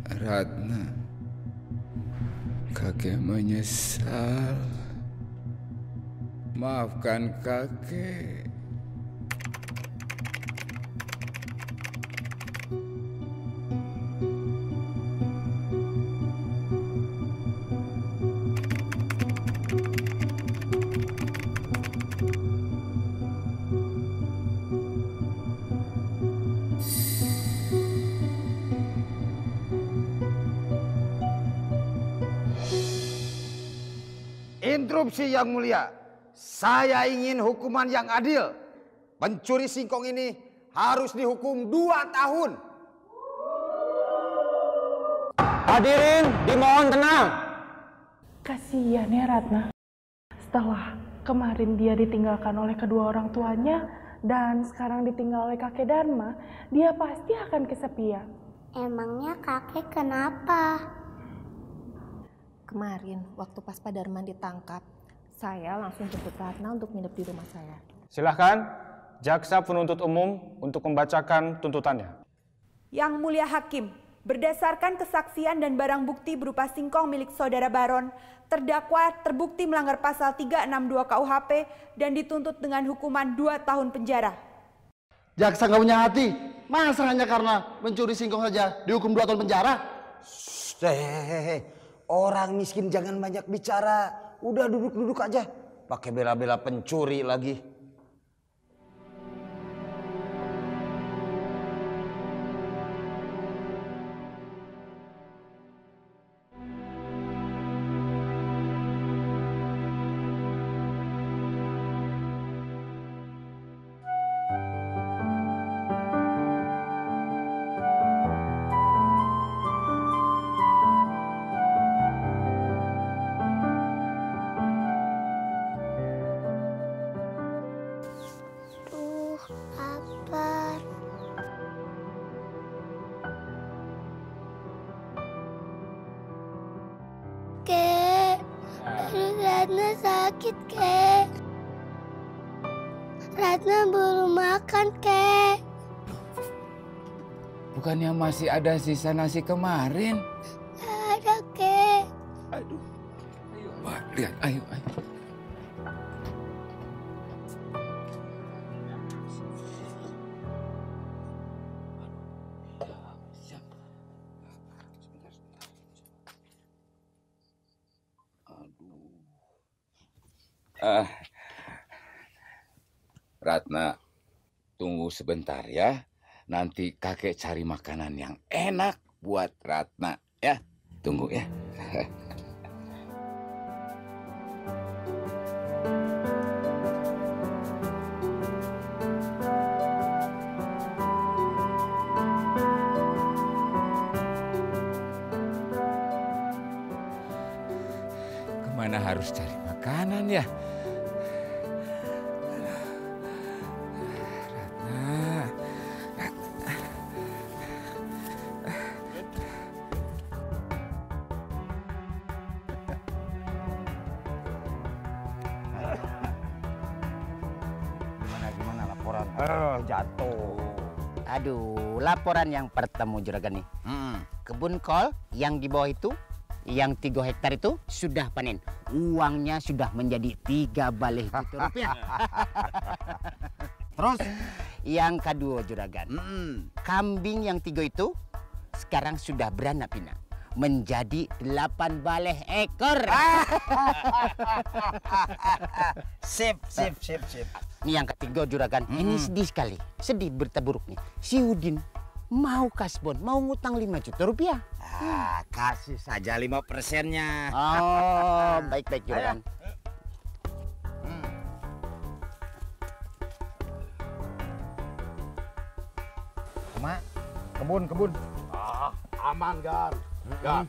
Ratna, kakek menyesal. Maafkan kakek. Interupsi yang mulia, saya ingin hukuman yang adil. Pencuri singkong ini harus dihukum 2 tahun. Hadirin dimohon tenang. Kasihan ya Ratna. Setelah kemarin dia ditinggalkan oleh kedua orang tuanya dan sekarang ditinggal oleh kakek Dharma, dia pasti akan kesepian. Emangnya kakek kenapa? Kemarin waktu pas Pak Darman ditangkap, saya langsung jemput Ratna untuk nginep di rumah saya. Silahkan, jaksa penuntut umum untuk membacakan tuntutannya. Yang Mulia Hakim, berdasarkan kesaksian dan barang bukti berupa singkong milik saudara Baron, terdakwa terbukti melanggar pasal 362 KUHP dan dituntut dengan hukuman 2 tahun penjara. Jaksa nggak punya hati, masa hanya karena mencuri singkong saja dihukum 2 tahun penjara? Orang miskin jangan banyak bicara. Udah duduk-duduk aja. Pakai bela-bela pencuri lagi. Lapar. Kek, Ratna sakit, Kek. Ratna belum makan, Kek. Bukannya masih ada sisa nasi kemarin? Ada, Kek. Aduh. Wah, lihat, ayo. Ratna, tunggu sebentar ya. Nanti kakek cari makanan yang enak buat Ratna ya. Tunggu ya. Kemana harus cari makanan ya? Gimana laporan? Jatuh. Aduh, laporan yang pertama juragan nih. Kebun kol yang di bawah itu, yang 3 hektar itu sudah panen. Uangnya sudah menjadi 3 balih juta rupiah. Terus? Yang kedua juragan, kambing yang 3 itu sekarang sudah beranak pinak menjadi 8 balih ekor. Sip. Ini yang ketiga juragan, ini sedih sekali. Sedih berita buruknya. Si Udin mau kasbon, mau ngutang 5 juta rupiah. Kasih saja 5%-nya. Oh, baik-baik juragan. Mak, kebun. Aman, Gan. Gan,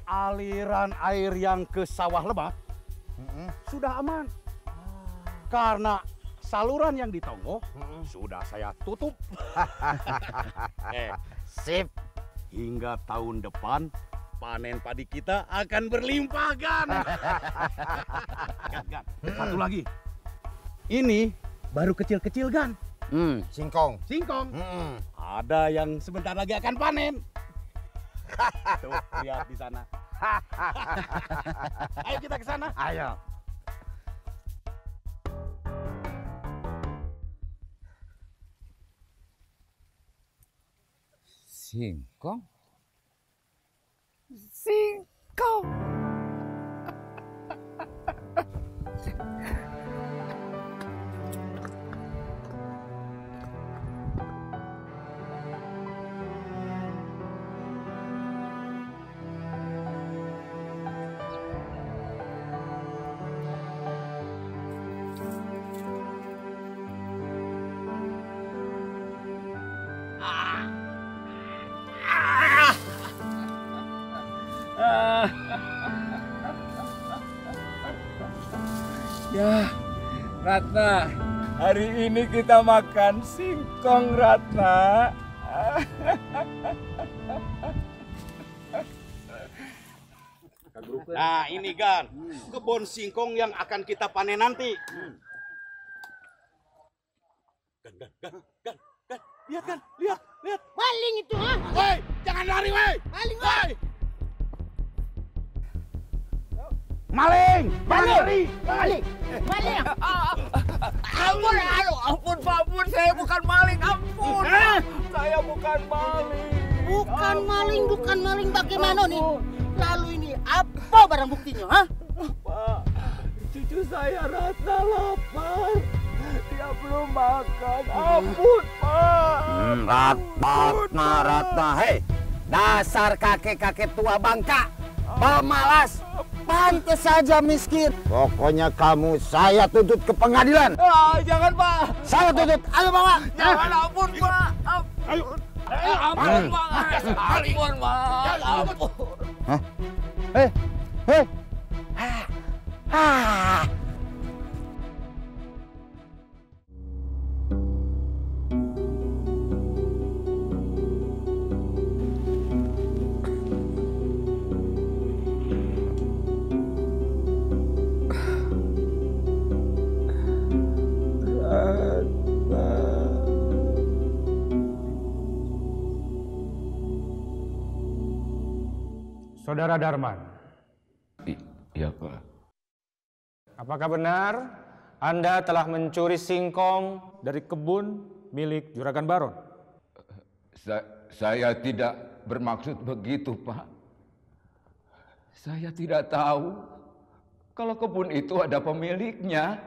aliran air yang ke sawah lebah sudah aman. Karena saluran yang di Tonggo sudah saya tutup. Sip. Hingga tahun depan panen padi kita akan berlimpah, Gan. Gan. Satu lagi. Ini baru kecil-kecil, Gan. Singkong. Ada yang sebentar lagi akan panen. Tuh, lihat di sana. Ayo kita ke sana. Ayo. Singkong? Singkong! Ya, Ratna, hari ini kita makan singkong, Ratna. Nah, ini Gan, kebun singkong yang akan kita panen nanti. Gan, lihat Gan, lihat. Maling itu, ha? Woi, jangan lari, woi. Maling, woi. Maling, Maling. Ampun, Pak, ampun, saya bukan maling, ampun. Saya bukan maling. Bukan maling bagaimana nih? Lalu ini apa barang buktinya, ha? Pak, cucu saya Ratna lapar. Dia belum makan. Ampun, Pak. Ratna. Hei, dasar kakek-kakek tua bangka. Pemalas. Pantes saja miskin. Pokoknya kamu saya tuntut ke pengadilan. Jangan, Pak. Saya tuntut. Ayo bawa. Jangan, ampun, Pak. Ampun, Pak. Ampun, Pak. Ampun. Hei. Saudara Darman. Iya, Pak. Apakah benar Anda telah mencuri singkong dari kebun milik Juragan Baron? Saya tidak bermaksud begitu, Pak. Saya tidak tahu kalau kebun itu ada pemiliknya.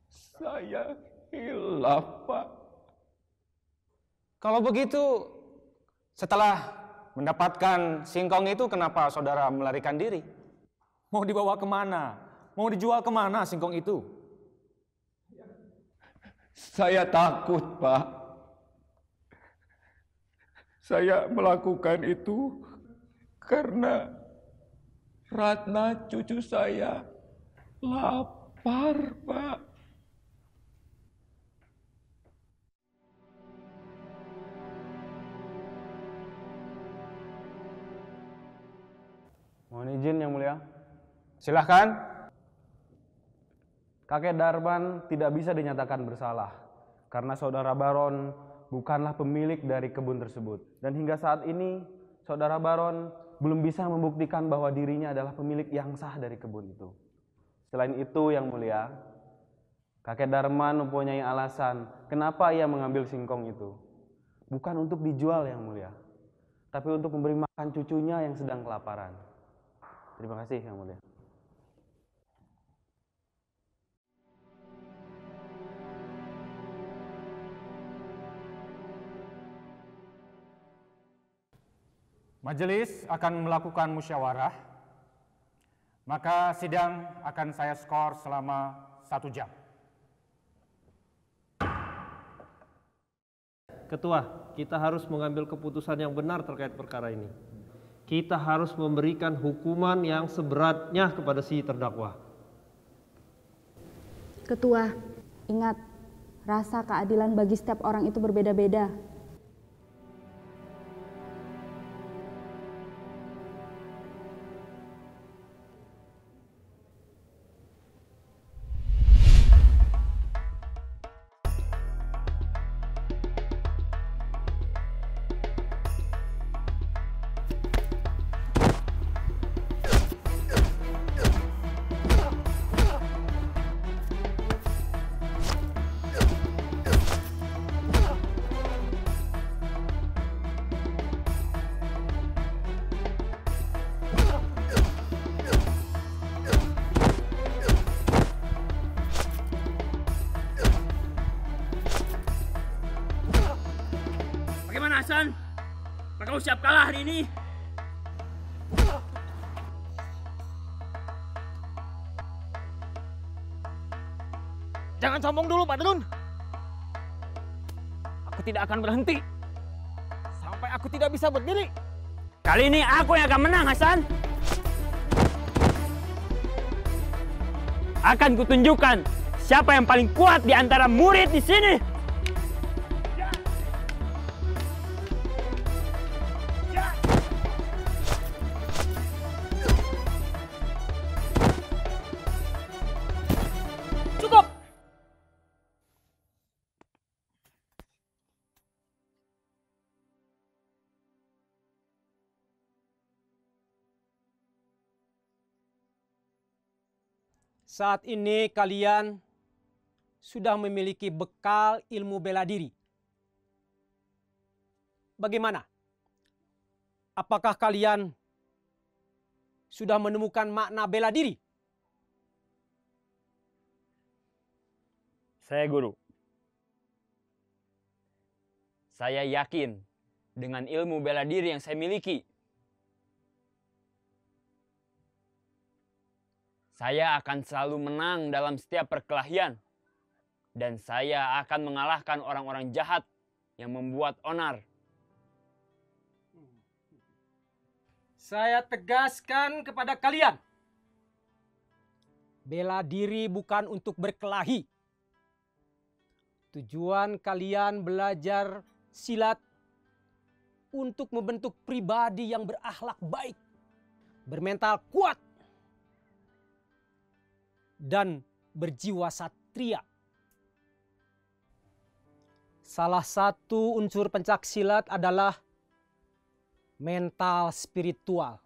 Saya hilaf, Pak. Kalau begitu, setelah mendapatkan singkong itu, kenapa saudara melarikan diri? Mau dibawa kemana? Mau dijual kemana singkong itu? Saya takut, Pak. Saya melakukan itu karena Ratna cucu saya lapar, Pak. Mohon izin yang mulia. Silahkan. Kakek Darman tidak bisa dinyatakan bersalah karena saudara Baron bukanlah pemilik dari kebun tersebut. Dan hingga saat ini saudara Baron belum bisa membuktikan bahwa dirinya adalah pemilik yang sah dari kebun itu. Selain itu yang mulia, kakek Darman mempunyai alasan kenapa ia mengambil singkong itu. Bukan untuk dijual yang mulia, tapi untuk memberi makan cucunya yang sedang kelaparan. Terima kasih yang mulia. Majelis akan melakukan musyawarah, maka sidang akan saya skor selama 1 jam. Ketua, kita harus mengambil keputusan yang benar terkait perkara ini. Kita harus memberikan hukuman yang seberatnya kepada si terdakwa. Ketua, ingat, rasa keadilan bagi setiap orang itu berbeda-beda. Hasan? Apa kau siap kalah hari ini? Jangan sombong dulu, Pak Badrun. Aku tidak akan berhenti sampai aku tidak bisa berdiri. Kali ini aku yang akan menang, Hasan. Akan kutunjukkan siapa yang paling kuat di antara murid di sini. Cukup. Saat ini kalian sudah memiliki bekal ilmu bela diri. Bagaimana? Apakah kalian sudah menemukan makna bela diri? Saya guru. Saya yakin dengan ilmu bela diri yang saya miliki. Saya akan selalu menang dalam setiap perkelahian. Dan saya akan mengalahkan orang-orang jahat yang membuat onar. Saya tegaskan kepada kalian. Bela diri bukan untuk berkelahi. Tujuan kalian belajar silat untuk membentuk pribadi yang berakhlak baik, bermental kuat, dan berjiwa satria. Salah satu unsur pencak silat adalah mental spiritual.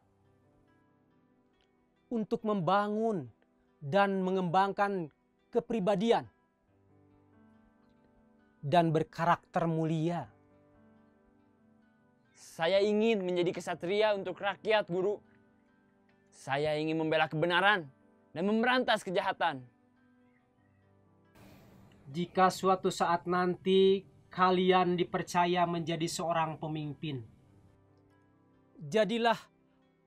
Untuk membangun dan mengembangkan kepribadian dan berkarakter mulia. Saya ingin menjadi kesatria untuk rakyat, guru. Saya ingin membela kebenaran dan memberantas kejahatan. Jika suatu saat nanti kalian dipercaya menjadi seorang pemimpin, jadilah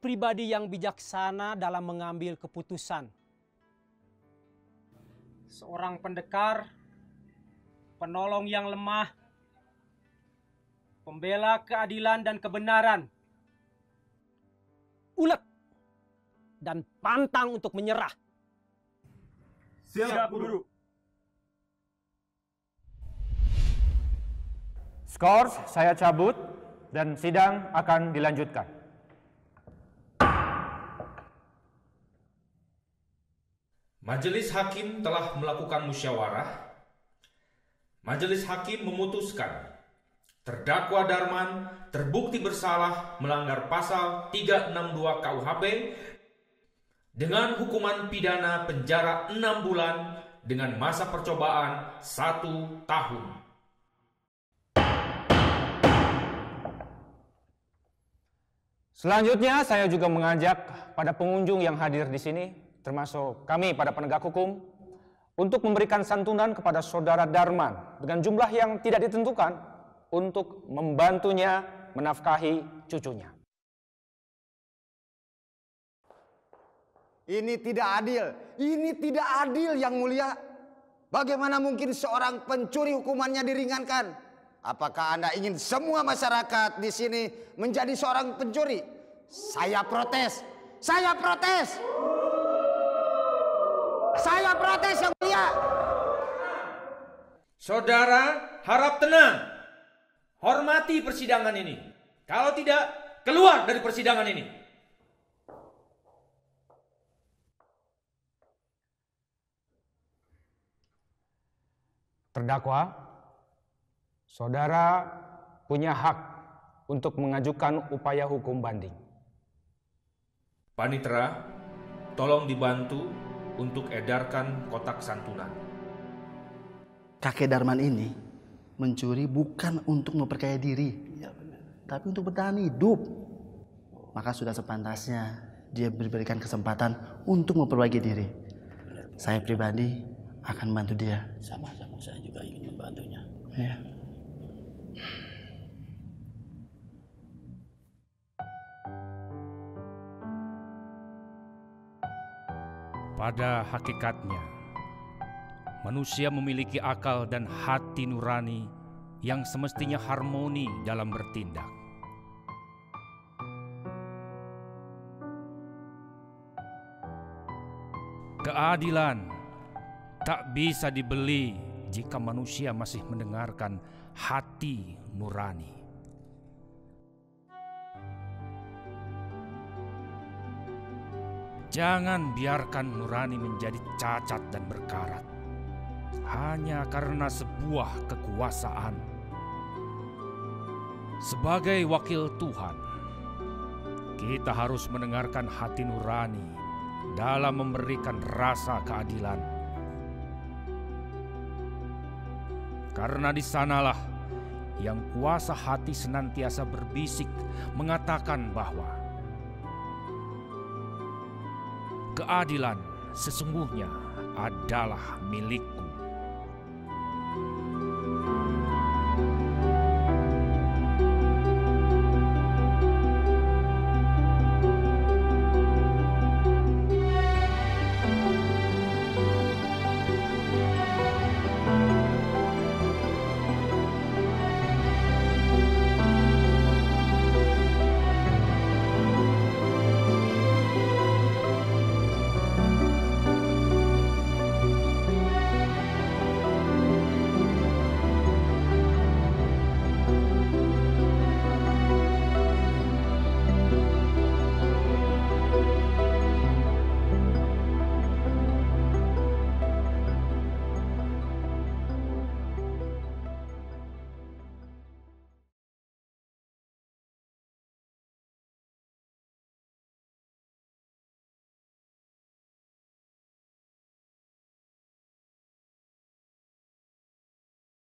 pribadi yang bijaksana dalam mengambil keputusan. Seorang pendekar, penolong yang lemah, pembela keadilan dan kebenaran, ulet dan pantang untuk menyerah. Siap, guru. Skor saya cabut dan sidang akan dilanjutkan. Majelis Hakim telah melakukan musyawarah. Majelis Hakim memutuskan terdakwa Darman terbukti bersalah melanggar pasal 362 KUHP dengan hukuman pidana penjara 6 bulan dengan masa percobaan 1 tahun. Selanjutnya saya juga mengajak pada pengunjung yang hadir di sini, termasuk kami pada penegak hukum, untuk memberikan santunan kepada saudara Darman dengan jumlah yang tidak ditentukan untuk membantunya menafkahi cucunya. Ini tidak adil. Ini tidak adil, Yang Mulia. Bagaimana mungkin seorang pencuri hukumannya diringankan? Apakah Anda ingin semua masyarakat di sini menjadi seorang pencuri? Saya protes. Saya protes. Saya protes, Yang Mulia. Saudara harap tenang. Hormati persidangan ini. Kalau tidak, keluar dari persidangan ini. Terdakwa, saudara punya hak untuk mengajukan upaya hukum banding. Panitera, tolong dibantu untuk edarkan kotak santunan. Kakek Darman ini mencuri bukan untuk memperkaya diri, tapi untuk bertahan hidup. Maka sudah sepantasnya dia diberikan kesempatan untuk memperbaiki diri. Saya pribadi akan bantu dia. Sama-sama, saya juga ingin membantunya. Ya. Pada hakikatnya, manusia memiliki akal dan hati nurani yang semestinya harmoni dalam bertindak. Keadilan tak bisa dibeli jika manusia masih mendengarkan hati nurani. Jangan biarkan nurani menjadi cacat dan berkarat hanya karena sebuah kekuasaan. Sebagai wakil Tuhan, kita harus mendengarkan hati nurani dalam memberikan rasa keadilan. Karena di sanalah yang kuasa hati senantiasa berbisik mengatakan bahwa keadilan sesungguhnya adalah milikku.